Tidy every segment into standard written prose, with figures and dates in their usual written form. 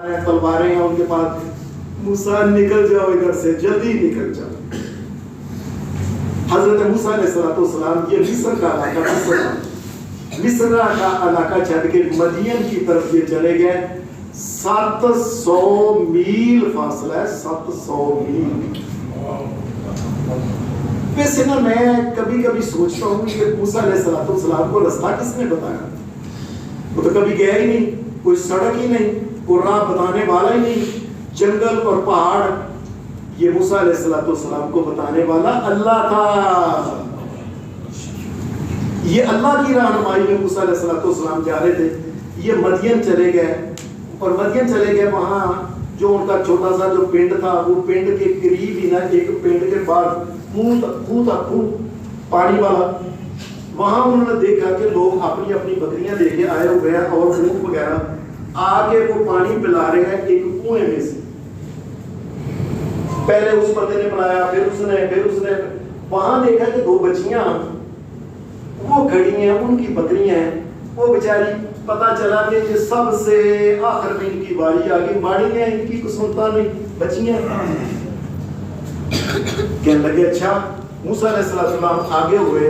तलवारें हैं उनके पास, मूसा निकल जाओ इधर से, जल्दी निकल जाओ। हजरत मूसा अलैहिस्सलाम ये मिस्र का इलाका छोड़ के मदीन की तरफ ये चले गए। 700 मील फासला है, 700 मील। वैसे ना मैं कभी कभी सोचता हूँ कि मूसा अलैहिस्सलाम को रास्ता किसने बताया? वो तो कभी गया ही नहीं, कोई सड़क ही नहीं, कोई राह बताने वाला ही नहीं। जंगल और पहाड़ ये मूसा अलैहिस्सलाम को बताने वाला अल्लाह था। ये अल्लाह की रहनुमाई में मूसा अलैहिस्सलाम जा रहे थे। ये मदीन चले गए और मदीन चले गए, वहाँ जो उनका छोटा सा जो पिंड था, वो पिंड के करीब ही ना एक पिंड के पास खूह पानी वाला, वहां उन्होंने देखा कि लोग अपनी अपनी बकरियां लेके आए हुए हैं और ऊंट वगैरह आके वो पानी पिला रहे हैं एक कुएं में से। पहले उस बंदे ने पिलाया, फिर उसने वहां देखा कि 2 बच्चियां वो खड़ी हैं, उनकी बकरियां हैं। वो बेचारी, पता चला कि ये सबसे आखिर में इनकी बारी आ गई, बाड़ी है इनकी को सुनता नहीं, बच्चियां। कहने लगे अच्छा। मूसा अलैहिस्सलाम आगे हुए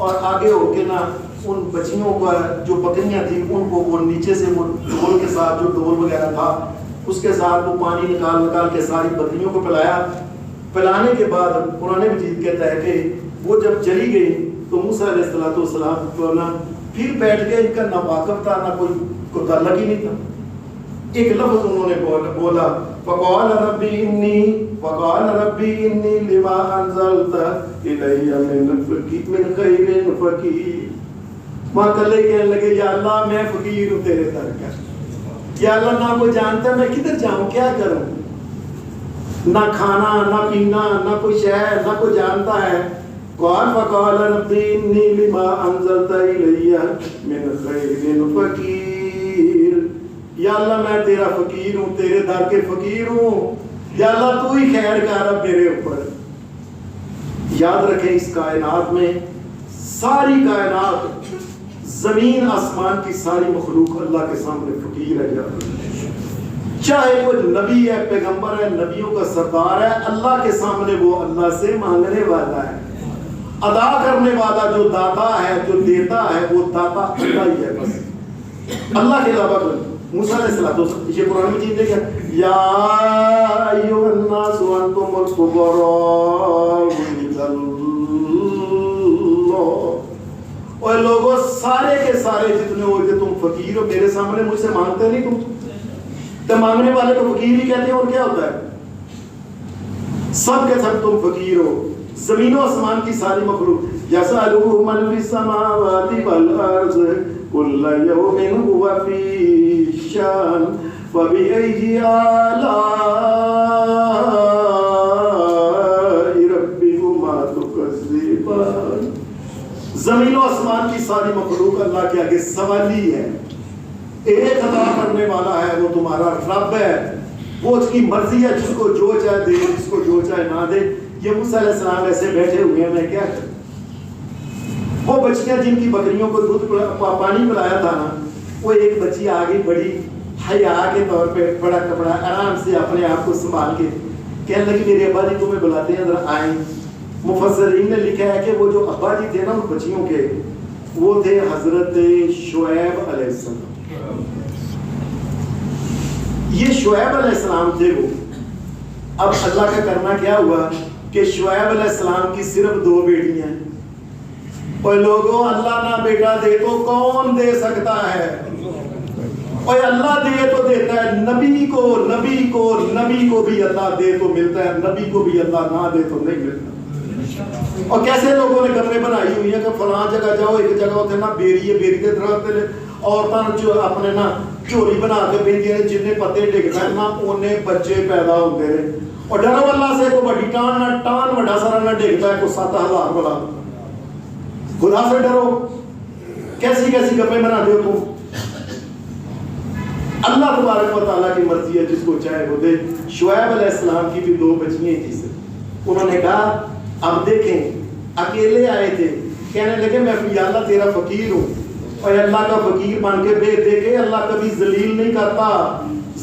और आगे होके ना उन बच्चियों का जो बकरियां थी उनको वो नीचे से वो डोल के साथ, जो डोल वगैरह था उसके साथ वो पानी निकाल के सारी बकरियों को पिलाया। पिलाने के बाद कुरान मजीद कहता है कि वो जब चली गई तो मूसा अलैहिस्सलाम को ना फिर बैठ के इनका ना वाकफ था, ना कोई ताल्लुक ही नहीं था। एक लफ्ज उन्होंने बोला, फ़क़ाल रब्बी इन्नी लिमा अंज़लता इलैया मिन खैरिन फ़क़ीर। वहाँ कल्ले कहने लगे, या अल्लाह मैं फ़कीर हूँ तेरे दर का। या अल्लाह ना कोई जानता मैं किधर जाऊँ, क्या करूँ? ना खाना, ना पीना, ना कोई शहर, ना कोई जानता है। फ़क़ाल रब्बी इन्नी लिमा अंज़लता इलैया मिन खैरिन फ़क़ीर। या अल्लाह मैं तेरा फकीर हूँ, तेरे दर के फकीर हूँ। या अल्लाह तू ही खैर कर अब मेरे ऊपर। याद रखें इस कायनात में सारी कायनात, जमीन आसमान की सारी मखलूक अल्लाह के सामने फकीर है। चाहे वो नबी है, पैगंबर है, नबियों का सरदार है, अल्लाह के सामने वो अल्लाह से मांगने वाला है। अदा करने वाला जो दाता है, जो देता है, वो दाता अल्लाह ही है बस, अल्लाह के अलावा कोई। मूसा अलैहिस्सलाम ये कुरान में चीज देखा, या अय्युहन्नासु अंतुमुल फुक़राउ इलल्लाह। और लोगों सारे के सारे जितने हो गए तुम फकीर हो, मेरे सामने मुझसे मांगते नहीं तुम, तो मांगने वाले को फकीर ही कहते हैं। और क्या होता है? सब के सब तुम फकीर हो। जमीनों आसमान की सारी मखलूक, यसअलुहु मन फिस समावाति वल अर्ज़ कुल्ल यौमिन हुवा फी शान फबिअय्यि आलाइ रब्बिकुमा तुकज़्ज़िबान। जमीनों आसमान की सारी मखलूक अल्लाह के आगे सवाली है। एक अदा करने वाला है, वो तुम्हारा रब है। वो उसकी मर्जी है, जिसको जो चाहे दे, जिसको जो चाहे ना दे। ये मूसा अलैहिस्सलाम ऐसे बैठे हुए हैं, मैं क्या करूं? वो बच्चियां जिनकी बकरियों को दूध पानी पिलाया था ना, वो एक बच्ची आ गई बड़ी हया के तौर पे, बड़ा कपड़ा आराम से अपने आप को संभाल के कहने लगी, मेरे अब्बा जी तुम्हें बुलाते हैं, जरा आए। मुफस्सिरीन ने लिखा है कि वो जो अब्बा जी थे ना उन बच्चियों के, वो थे हजरत शुएब अलैहिस्सलाम। ये शुएब अलैहिस्सलाम थे वो। अब अल्लाह का करना क्या हुआ कि शुएब अलैहिस्सलाम की सिर्फ 2 बेटियां। और लोगों अल्लाह ना बेटा दे तो कौन दे सकता है? और अल्लाह दे तो देता है, नबी को भी अल्लाह दे तो मिलता है, नबी को भी अल्लाह ना दे तो नहीं मिलता। और कैसे लोगों ने कमरे बनाई हुई है कि फलां जगह जाओ, एक जगह होते ना बेरी के दरख्त, औरतां जो अपने ना झोली बना के पेंदियां ने, जिन्ने पत्ते डिगदा ना उन्ने बच्चे पैदा होते रहे। और डरो अल्लाह से, को बड़ी टान बड़ा सारा ना डिगदा है, को 7,000 वाला। खुदा से डरो। कैसी कैसी गप्पें बनाते हो तुम? अल्लाह तबारक व तआला की मर्जी है, जिसको चाहे वो दे। शुएब अलैहिस्सलाम की भी 2 बच्चियां थी। उन्होंने कहा, अब देखें, अकेले आए थे, कहने लगे मैं या अल्लाह तेरा फकीर हूँ। और अल्लाह का फकीर बन के भेज दे के अल्लाह कभी जलील नहीं करता।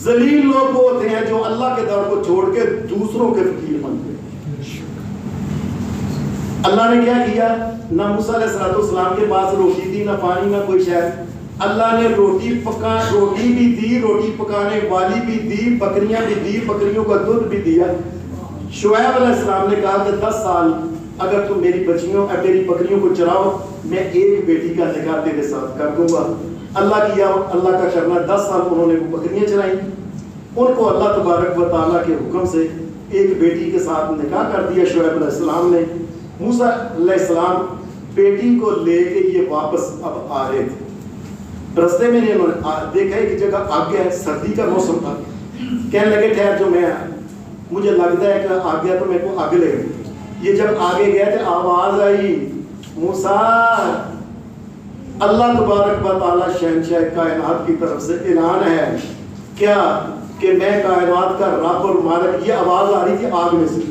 ذلیل لوگ وہ ہوتے ہیں جو اللہ کے در کو چھوڑ کے دوسروں کے فقیر بنتے ہیں۔ اللہ نے کیا نہ موسیٰ علیہ السلام کے پاس روٹی تھی، نہ پانی، نہ کوئی شے۔ اللہ نے روٹی بھی دی، روٹی پکانے والی بھی دی، بکریاں بھی دی، بکریوں کا دودھ بھی دیا۔ شعیب علیہ السلام نے کہا کہ 10 سال اگر تم میری بکریوں کو چراؤ، میں ایک بیٹی کا نکاح تیرے ساتھ کر دوں گا۔ اللہ کا کرنا 10 سال انہوں نے وہ بکریاں چرائیں، ان کو اللہ تبارک و تعالیٰ کے حکم سے ایک بیٹی کے ساتھ نکاح کر دیا شعیب علیہ السلام نے۔ موسیٰ علیہ السلام بیٹی کو لے کے یہ واپس اب آ رہے تھے، رستے میں انہوں نے دیکھا ایک جگہ آگ ہے، سردی کا موسم تھا، کہنے لگے ٹھہر جو میں مجھے لگتا ہے کہ آ گیا تو میرے کو آگ لے گئی۔ یہ جب آگے گئے تھے آواز آئی موسیٰ، اللہ تبارک و تعالیٰ شہنشاہ کائنات کی طرف سے اعلان ہے کیا کہ میں کائنات کا رب اور مالک، یہ آواز آ رہی تھی آگ میں سے،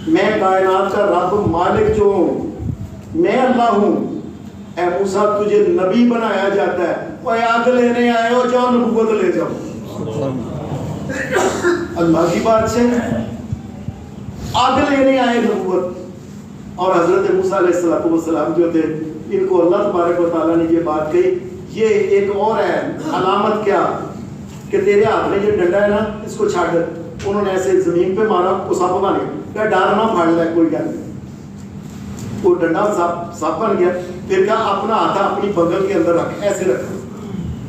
میں کائنات کا رب مالک جو ہوں، میں اللہ ہوں۔ اے موسیٰ تجھے نبی بنایا جاتا ہے، وہ آگ لینے آئے ہو، جاؤ نبوت لے جاؤ۔ اللہ کی بات سے آگ لینے آئے نبوت۔ اور حضرت موسیٰ علیہ السلام جو تھے، ان کو اللہ تبارک و تعالیٰ نے یہ بات کہی۔ یہ ایک اور ہے علامت کیا کہ تیرے ہاتھ میں یہ ڈنڈا ہے نا، اس کو چھاڑ۔ انہوں نے ایسے زمین پہ مارا، وہ سانپ بن گیا، ڈر نہ پھاڑ لے کوئی گل نہیں، وہ ڈنڈا سانپ بن گیا۔ پھر کہا اپنا ہاتھ اپنی بغل کے اندر رکھ، ایسے رکھا،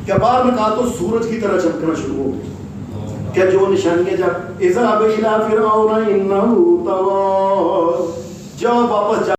کیا باہر نکال تو سورج کی طرح چمکنا شروع ہو گیا۔ کیا جو نشانیاں جب اذهب الى فرعون انه طغى، جاؤ واپس جا